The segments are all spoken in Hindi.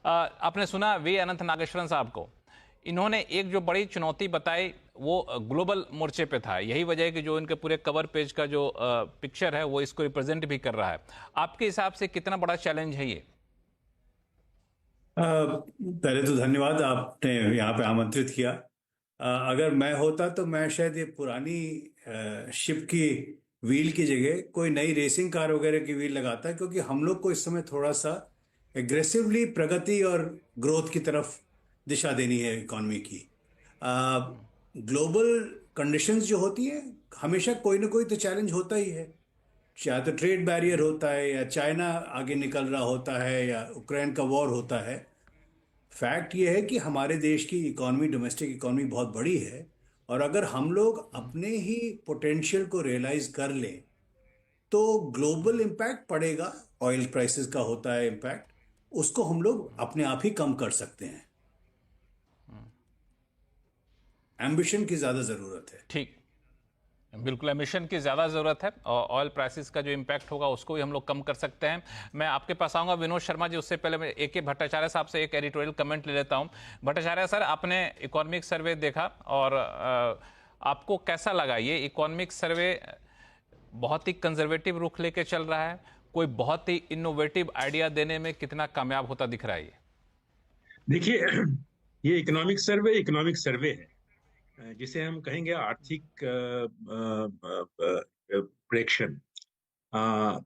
आपने सुना वी अनंत नागेश्वरन साहब को। इन्होंने एक जो बड़ी चुनौती बताई वो ग्लोबल मोर्चे पे था। यही वजह है कि जो इनके पूरे कवर पेज का जो पिक्चर है वो इसको रिप्रेजेंट भी कर रहा है। आपके हिसाब से कितना बड़ा चैलेंज है ये? पहले तो धन्यवाद, आपने यहाँ पे आमंत्रित किया। अगर मैं होता तो मैं शायद ये पुरानी शिप की व्हील की जगह कोई नई रेसिंग कार वगैरह की व्हील लगाता, क्योंकि हम लोग को इस समय थोड़ा सा एग्रेसिवली प्रगति और ग्रोथ की तरफ दिशा देनी है इकोनॉमी की। ग्लोबल कंडीशंस जो होती हैं, हमेशा कोई ना कोई तो चैलेंज होता ही है। या तो ट्रेड बैरियर होता है, या चाइना आगे निकल रहा होता है, या यूक्रेन का वॉर होता है। फैक्ट ये है कि हमारे देश की इकॉनमी, डोमेस्टिक इकॉनमी बहुत बड़ी है। और अगर हम लोग अपने ही पोटेंशियल को रियलाइज कर लें तो ग्लोबल इम्पैक्ट पड़ेगा। ऑयल प्राइसेस का होता है इम्पैक्ट, उसको हम लोग अपने आप ही कम कर सकते हैं। एम्बिशन की ज्यादा जरूरत है। ठीक, बिल्कुल एमिशन की ज़्यादा ज़रूरत है और ऑयल प्राइसेस का जो इम्पैक्ट होगा उसको भी हम लोग कम कर सकते हैं। मैं आपके पास आऊँगा विनोद शर्मा जी, उससे पहले मैं AK भट्टाचार्य साहब से एक एडिटोरियल कमेंट ले लेता हूँ। भट्टाचार्य सर, आपने इकोनॉमिक सर्वे देखा और आपको कैसा लगा ये इकोनॉमिक सर्वे? बहुत ही कंजर्वेटिव रुख लेके चल रहा है, कोई बहुत ही इनोवेटिव आइडिया देने में कितना कामयाब होता दिख रहा है ये? देखिए, ये इकोनॉमिक सर्वे है, जिसे हम कहेंगे आर्थिक प्रेक्षण।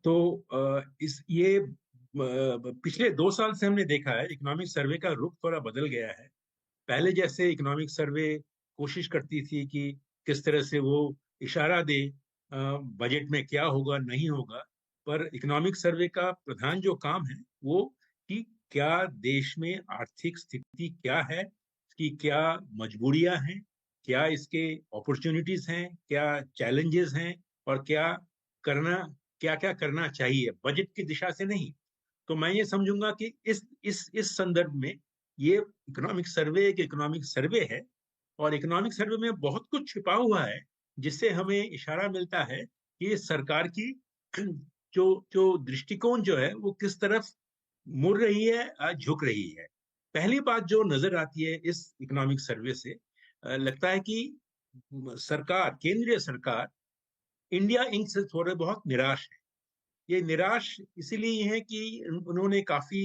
तो इस ये पिछले 2 साल से हमने देखा है इकोनॉमिक सर्वे का रुख थोड़ा बदल गया है। पहले जैसे इकोनॉमिक सर्वे कोशिश करती थी कि किस तरह से वो इशारा दे बजट में क्या होगा नहीं होगा, पर इकोनॉमिक सर्वे का प्रधान जो काम है वो कि क्या देश में आर्थिक स्थिति क्या है, इसकी क्या मजबूरियां हैं, क्या इसके अपॉर्चुनिटीज हैं, क्या चैलेंजेस हैं, और करना क्या क्या करना चाहिए, बजट की दिशा से नहीं। तो मैं ये समझूंगा कि इस संदर्भ में ये इकोनॉमिक सर्वे एक इकोनॉमिक सर्वे है, और इकोनॉमिक सर्वे में बहुत कुछ छिपा हुआ है जिससे हमें इशारा मिलता है कि सरकार की जो जो दृष्टिकोण जो है वो किस तरफ मुड़ रही है, झुक रही है। पहली बात जो नजर आती है इस इकोनॉमिक सर्वे से, लगता है कि केंद्रीय सरकार इंडिया इंक से थोड़े बहुत निराश है। ये निराश इसीलिए है कि उन्होंने काफी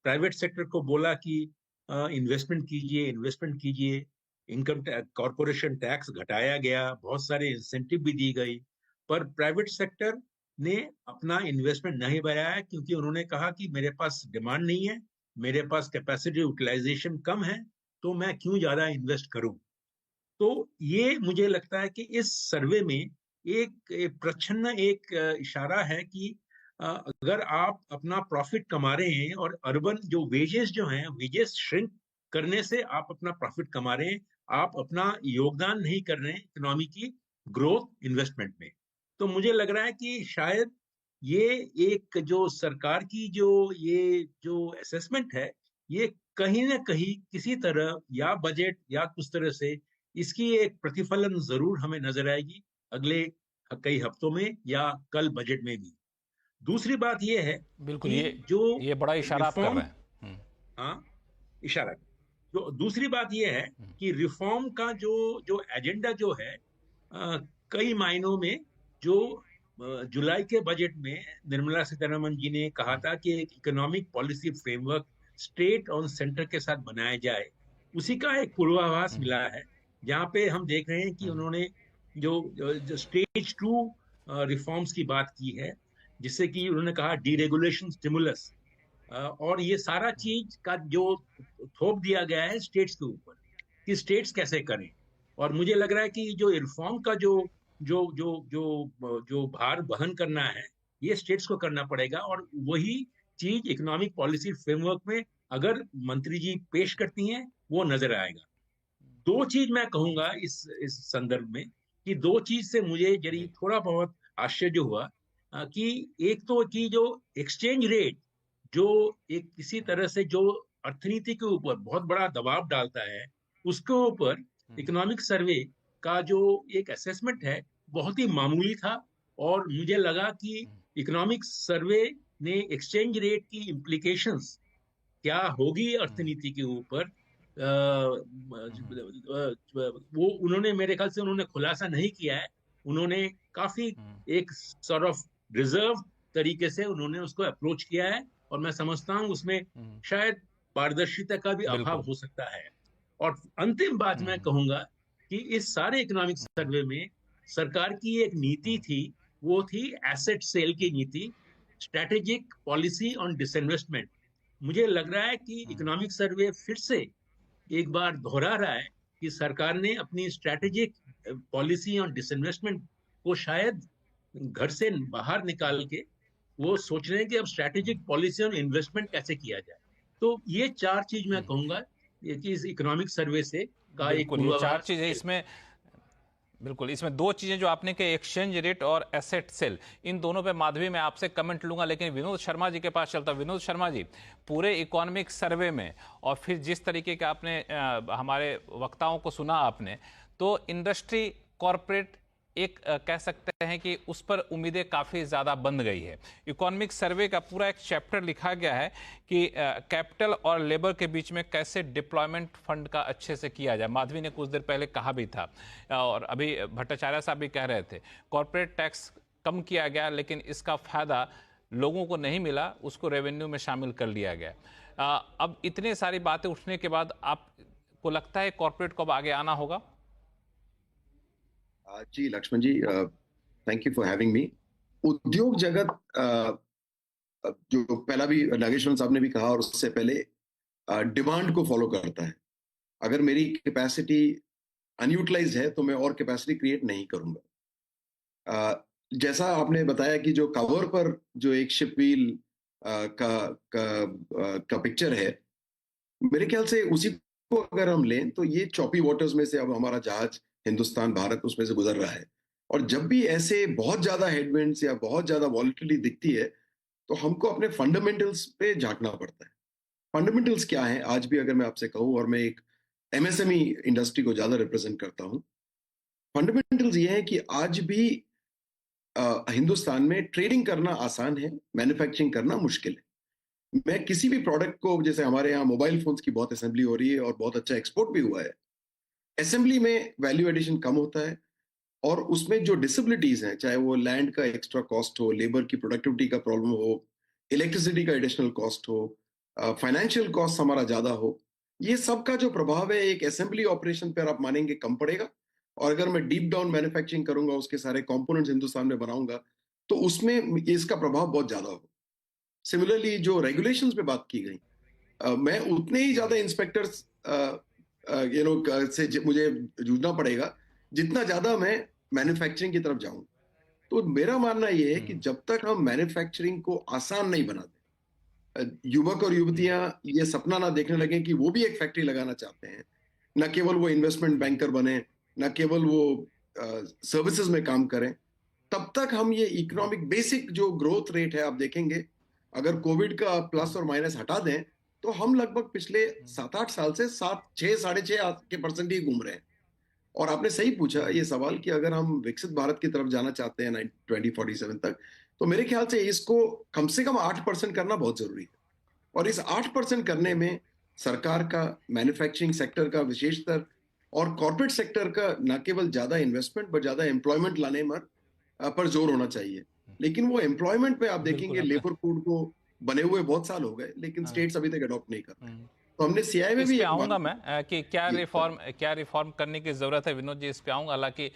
प्राइवेट सेक्टर को बोला कि इन्वेस्टमेंट कीजिए। इनकम कॉरपोरेशन टैक्स घटाया गया, बहुत सारे इंसेंटिव भी दी गई, पर प्राइवेट सेक्टर ने अपना इन्वेस्टमेंट नहीं बढ़ाया, क्योंकि उन्होंने कहा कि मेरे पास डिमांड नहीं है, मेरे पास कैपेसिटी यूटिलाइजेशन कम है, तो मैं क्यों ज्यादा इन्वेस्ट करूं। तो ये मुझे लगता है कि इस सर्वे में एक प्रच्छन्न इशारा है कि अगर आप अपना प्रॉफिट कमा रहे हैं और अर्बन जो वेजेस श्रिंक करने से आप अपना प्रॉफिट कमा रहे हैं, आप अपना योगदान नहीं कर रहे हैं इकोनॉमी की ग्रोथ इन्वेस्टमेंट में, तो मुझे लग रहा है कि शायद ये एक जो सरकार की जो असेसमेंट है, ये कहीं ना कहीं किसी तरह या बजट या कुछ तरह से इसकी एक प्रतिफलन जरूर हमें नजर आएगी अगले कई हफ्तों में या कल बजट में भी। दूसरी बात यह है बिल्कुल, कि जो ये बड़ा इशारा आप कर रिफॉर्म, रहे हैं। हाँ, इशारा, जो दूसरी बात यह है कि रिफॉर्म का जो जो एजेंडा जो है, कई मायनों में जो जुलाई के बजट में निर्मला सीतारमन जी ने कहा था कि एक इकोनॉमिक पॉलिसी फ्रेमवर्क स्टेट और सेंटर के साथ बनाया जाए, उसी का एक पूर्वाभास मिला है, जहां पे हम देख रहे हैं कि उन्होंने जो स्टेज 2 रिफॉर्म्स की बात की है, जिससे कि उन्होंने कहा डीरेगुलेशन स्टिमुलस, और ये सारा चीज का जो थोप दिया गया है स्टेट्स के ऊपर कि स्टेट्स कैसे करें। और मुझे लग रहा है कि जो रिफॉर्म का जो जो जो जो जो भार वहन करना है, ये स्टेट्स को करना पड़ेगा, और वही चीज इकोनॉमिक पॉलिसी फ्रेमवर्क में अगर मंत्री जी पेश करती हैं वो नजर आएगा। दो चीज मैं कहूंगा इस संदर्भ में, कि दो चीज से मुझे जरी जी। थोड़ा बहुत आश्चर्य हुआ, कि एक तो कि जो एक्सचेंज रेट जो एक किसी तरह से जो अर्थनीति के ऊपर बहुत बड़ा दबाव डालता है, उसके ऊपर इकोनॉमिक सर्वे का जो एक असेसमेंट है बहुत ही मामूली था। और मुझे लगा कि इकोनॉमिक सर्वे ने एक्सचेंज रेट की इम्प्लीकेशंस क्या होगी अर्थनीति के ऊपर वो उन्होंने मेरे ख्याल से उन्होंने खुलासा नहीं किया है। उन्होंने काफी एक सॉर्ट ऑफ रिजर्व तरीके से उन्होंने उसको अप्रोच किया है, और मैं समझता हूं उसमें शायद पारदर्शिता का भी अभाव बिल्कुल। हो सकता है। और अंतिम बात मैं कहूंगा कि इस सारे इकोनॉमिक सर्वे में सरकार की एक नीति थी, वो थी एसेट सेल की नीति, स्ट्रेटेजिक पॉलिसी ऑन डिसइन्वेस्टमेंट। मुझे लग रहा है कि इकोनॉमिक सर्वे फिर से एक बार दोहरा रहा है कि सरकार ने अपनी स्ट्रेटेजिक पॉलिसी ऑन डिसइन्वेस्टमेंट को शायद घर से बाहर निकाल के वो सोच रहे हैं कि अब स्ट्रेटेजिक पॉलिसी ऑन इन्वेस्टमेंट कैसे किया जाए। तो ये चार चीज मैं कहूंगा ये कि इस इकोनॉमिक सर्वे से का एक बिल्कुल, ये चार पूर्वाभास। चीजें इसमें, बिल्कुल इसमें दो चीजें जो आपने कही, एक्सचेंज रेट और एसेट सेल, इन दोनों पे माधवी मैं आपसे कमेंट लूंगा, लेकिन विनोद शर्मा जी के पास चलता। विनोद शर्मा जी, पूरे इकोनॉमिक सर्वे में और फिर जिस तरीके का आपने हमारे वक्ताओं को सुना आपने, तो इंडस्ट्री कॉरपोरेट एक कह सकते हैं कि उस पर उम्मीदें काफ़ी ज़्यादा बंध गई है। इकोनॉमिक सर्वे का पूरा एक चैप्टर लिखा गया है कि कैपिटल और लेबर के बीच में कैसे डिप्लॉयमेंट फंड का अच्छे से किया जाए। माधवी ने कुछ देर पहले कहा भी था और अभी भट्टाचार्य साहब भी कह रहे थे, कॉरपोरेट टैक्स कम किया गया लेकिन इसका फ़ायदा लोगों को नहीं मिला, उसको रेवेन्यू में शामिल कर लिया गया। अब इतने सारी बातें उठने के बाद आपको लगता है कॉरपोरेट को अब आगे आना होगा? जी Lakshman ji, thank you for having me. उद्योग जगत जो पहला भी नागेश्वर साहब ने भी कहा और उससे पहले डिमांड को फॉलो करता है। अगर मेरी कैपेसिटी अनयूटिलाइज्ड है तो मैं और कैपेसिटी क्रिएट नहीं करूंगा। जैसा आपने बताया कि जो कवर पर जो एक शिप व्हील का पिक्चर है, मेरे ख्याल से उसी को अगर हम लें तो ये चॉपी वाटर्स में से अब हमारा जहाज हिंदुस्तान भारत उसमें से गुजर रहा है। और जब भी ऐसे बहुत ज्यादा हेडविंड्स या बहुत ज्यादा वॉलिटिलिटी दिखती है तो हमको अपने फंडामेंटल्स पे झांकना पड़ता है। फंडामेंटल्स क्या है आज भी अगर मैं आपसे कहूं, और मैं एक एमएसएमई इंडस्ट्री को ज्यादा रिप्रेजेंट करता हूं, फंडामेंटल्स ये है कि आज भी हिंदुस्तान में ट्रेडिंग करना आसान है, मैन्युफैक्चरिंग करना मुश्किल है। मैं किसी भी प्रोडक्ट को, जैसे हमारे यहाँ मोबाइल फोन्स की बहुत असेंबली हो रही है और बहुत अच्छा एक्सपोर्ट भी हुआ है, असेंबली में वैल्यू एडिशन कम होता है और उसमें जो डिसेबिलिटीज हैं, चाहे वो लैंड का एक्स्ट्रा कॉस्ट हो, लेबर की प्रोडक्टिविटी का प्रॉब्लम हो, इलेक्ट्रिसिटी का एडिशनल कॉस्ट हो, फाइनेंशियल कॉस्ट हमारा ज्यादा हो, ये सब का जो प्रभाव है एक असेंबली ऑपरेशन पर आप मानेंगे कम पड़ेगा। और अगर मैं डीप डाउन मैन्युफैक्चरिंग करूंगा, उसके सारे कंपोनेंट्स हिंदुस्तान में बनाऊंगा, तो उसमें इसका प्रभाव बहुत ज्यादा हो। सिमिलरली जो रेगुलेशंस पे बात की गई, मैं उतने ही ज्यादा इंस्पेक्टर्स से मुझे जूझना पड़ेगा जितना ज्यादा मैं मैन्युफैक्चरिंग की तरफ जाऊं। तो मेरा मानना यह है कि जब तक हम मैन्युफैक्चरिंग को आसान नहीं बनाते, युवक और युवतियां ये सपना ना देखने लगे कि वो भी एक फैक्ट्री लगाना चाहते हैं, न केवल वो इन्वेस्टमेंट बैंकर बने, न केवल वो सर्विसेज में काम करें, तब तक हम ये इकोनॉमिक बेसिक जो ग्रोथ रेट है आप देखेंगे, अगर कोविड का प्लस और माइनस हटा दें तो हम लगभग पिछले 7-8 साल से 6.5% ही घूम रहे हैं। और आपने सही पूछा ये सवाल कि अगर हम विकसित भारत की तरफ जाना चाहते हैं 2047 तक, तो मेरे ख्याल से इसको कम से कम 8% करना बहुत जरूरी है। और इस 8% करने में सरकार का, मैन्युफैक्चरिंग सेक्टर का विशेषतर और कॉर्पोरेट सेक्टर का न केवल ज्यादा इन्वेस्टमेंट पर ज्यादा एम्प्लॉयमेंट लाने पर जोर होना चाहिए। लेकिन वो एम्प्लॉयमेंट पे आप देखेंगे लेबर कोड को बने हुए बहुत साल हो गए, लेकिन स्टेट्स अभी तक अडॉप्ट नहीं कर रहे। तो हमने सीआई में इस भी पे एक आऊंगा मैं कि क्या रिफॉर्म करने की जरूरत है। विनोद जी, इस पे आऊंगा। हालांकि